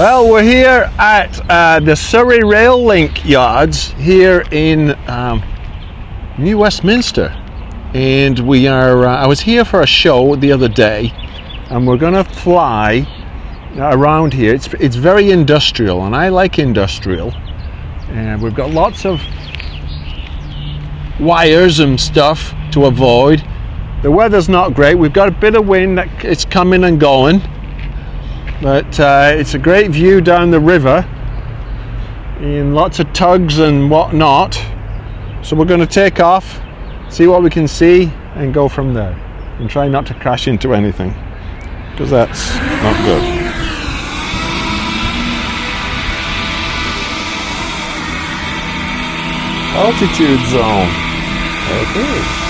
Well, we're here at the Surrey Rail Link yards here in New Westminster, and we are. I was here for a show the other day, and we're going to fly around here. It's very industrial, and I like industrial. And we've got lots of wires and stuff to avoid. The weather's not great. We've got a bit of wind that it's coming and going. But it's a great view down the river and lots of tugs and whatnot. So we're going to take off, see what we can see, and go from there. And try not to crash into anything, because that's not good. Altitude zone. Okay.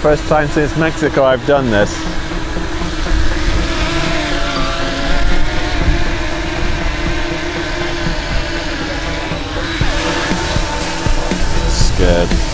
first time since Mexico I've done this. It's good.